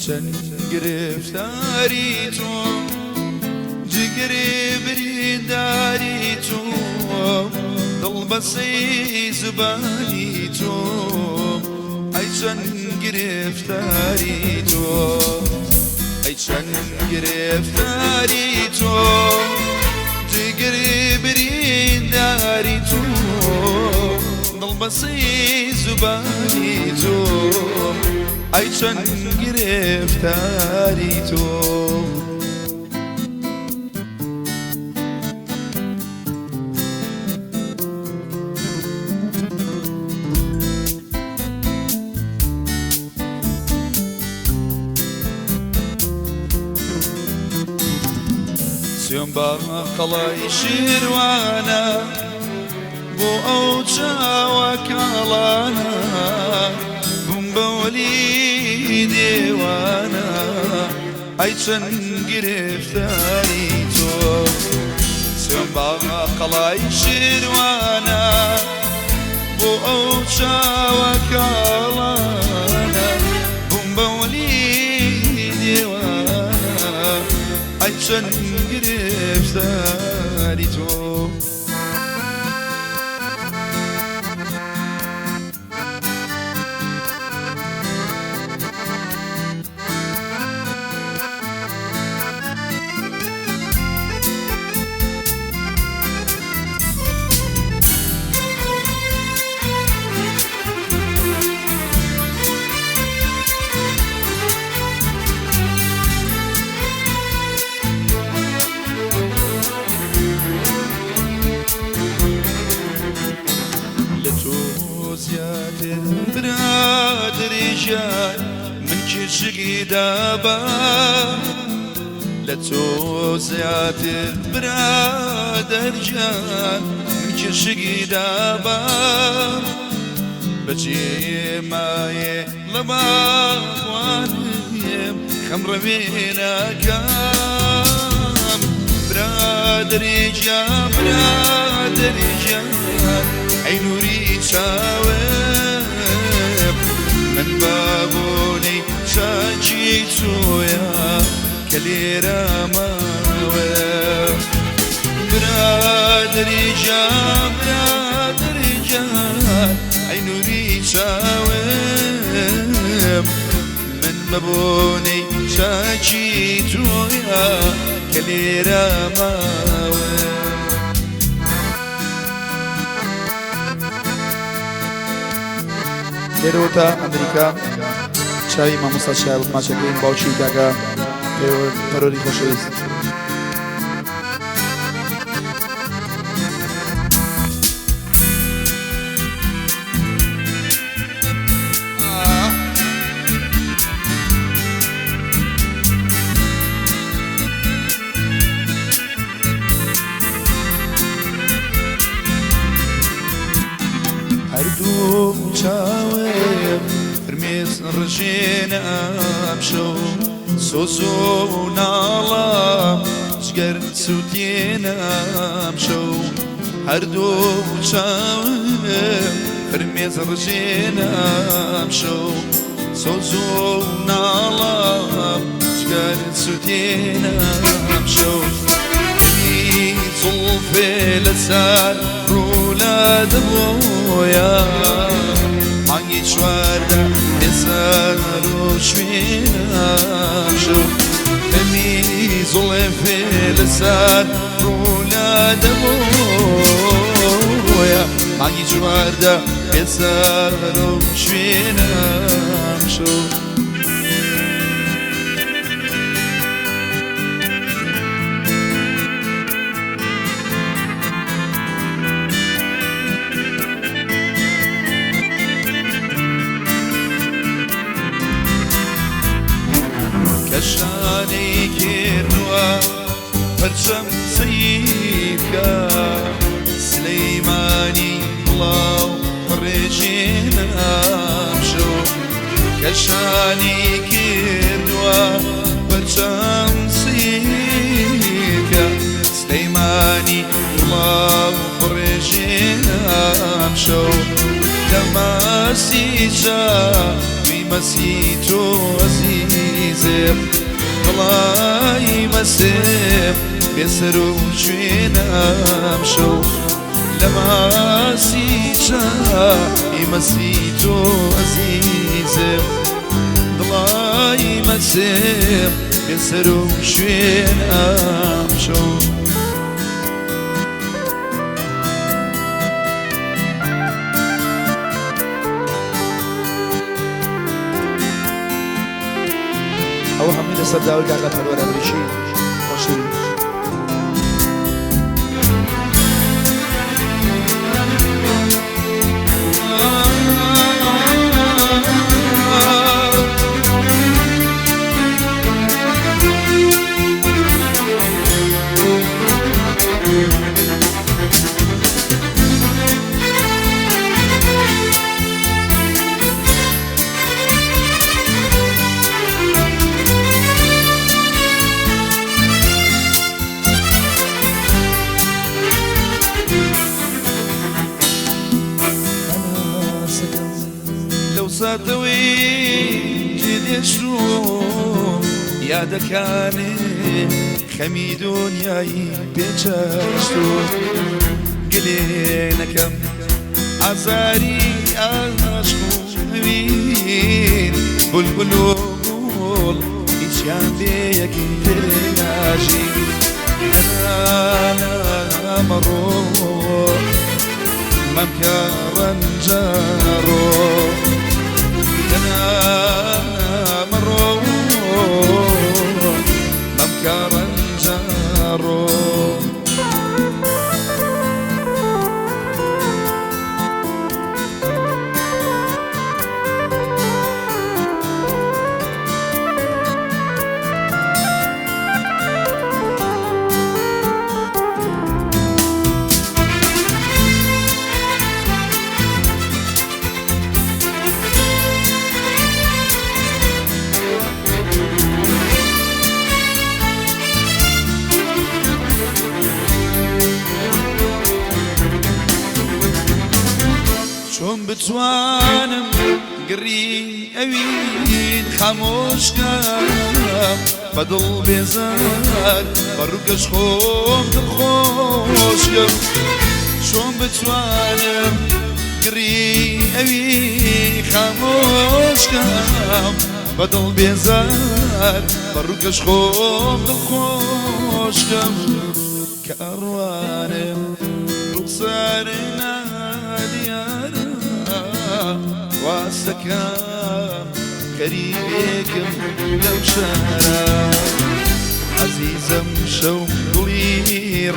چەند گرفتاری تۆ جگری برینداری تۆ دڵبەسەی زبانی تۆ ئەی چەند گرفتاری تۆ ئەی چەند گرفتاری تۆ جگری برینداری تۆ دڵبەسەی زبانی تۆ ئەی چەند گرفتاری تۆ سوێن بە قەڵای شیروانە بۆ ئەو چاوە کاڵانە بووم بە وەلی دێوانە ئەی چەند گرفتاری تۆ سوێن بە قەڵای شیروانە بۆ ئەو چاوە کاڵانە بووم بە وەلی دێوانە ئەی چەند گرفتاری تۆ زیاتر برادری جان من کشکی دابا لتو زیاتر برادر جان من کشکی دابا بچی مایه لبا خوانیم خم روینا کام برادری جان ئەی نووری چاوێم من بابۆنەی چاکی تۆیە کە لێرە ماوە برادری جان ئەی نووری چاوێم من بابۆنەی چاکی تۆیە کە لێرە ماوە لێرەوەتا ئەمریکا چاوی مامۆستا شایە ماچەکەین باوکی کاکە پەرۆری خۆشەویست هەردوو چاوێم فرمێز ڕژێنە ئەمشەو سۆز و ناڵام جگەر سووتێنە ئەمشەو هەردوو چاوێم فرمێز ڕژێنە ئەمشەو سۆز و ناڵام جگەر سووتێنە ئەمشەو زڵفێ لەسەر ڕوولا دەبۆیە مانگی چواردە بێسەر و شوێنەشە دەمی زڵفێ لەسەر ڕوولا دەبۆیە مانگی چواردە بێسەر و شوێنەشە کەشانەی کردووە پەرچەم سەیرکە سلەیمانی بڵاو ڕێژێنەمشۆ کەشانی کردووە پەرچەم سەیرکە سلەیمانی بڵاو ڕێژێنەمشۆ لە ماسی جاوی مەسی تۆ ئەزیزم دڵای مەسم بێسەر و شوێنم شەو لە ماسی چای مەسی تۆ ئەزیزم دڵای مەسم بێسەر و شوێنم شەو ئەوە هەمووی لەسەر داوای کاکە پەروەر ئەبریشی خۆشەوی ساتەوەی جێدێشوم یادەکانێ خەمی دنیایی پێچەشتۆ گلێ نەکەم ئازاری ئاشق و نەوین بولبول و گوڵ هیچیان بێ یەکی تێناژی ئەمەڕۆ مەمکە ڕەنجەڕۆ مرو مبكرا جارو چۆن بتوانم گڕی ئەوین خامۆشکەم بەدڵ بێزار بەڕووکەش خۆم دڵخۆشکەم چۆن بتوانم گڕی ئەوی خامۆشکەم بەدڵ بێزار بەڕووکەش خۆم دڵخۆشکەم کە ئەڕوانم ڕوخسارە واسەکەم قەریبێکم لەو شارە عەزیزەم شەو دڵی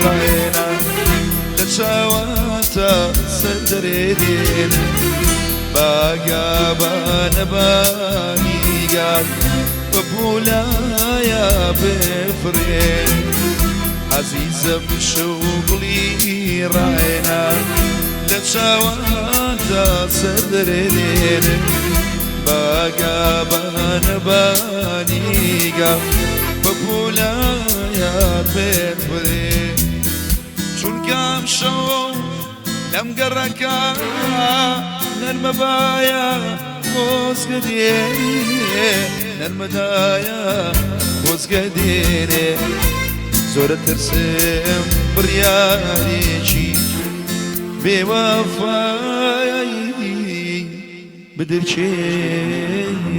ڕایێنە لە چاواتە سەر دەرێدێنە باگابانە بانیگات بە پۆلایە بفرێن عەزیزەم شەو دڵی ڕایێنە لە چاوانتە سەردەرێنێنە باگابانە بانیگە بە پۆلایات بێت بڕێ چونکەم شەو لەم گەڕەکە نەرمە بایە خۆزگە دێنێ نەرمەدایە خۆزگە دێنێ زۆرە ترسم بڕیارێکی بێوەفایی بدرچێنی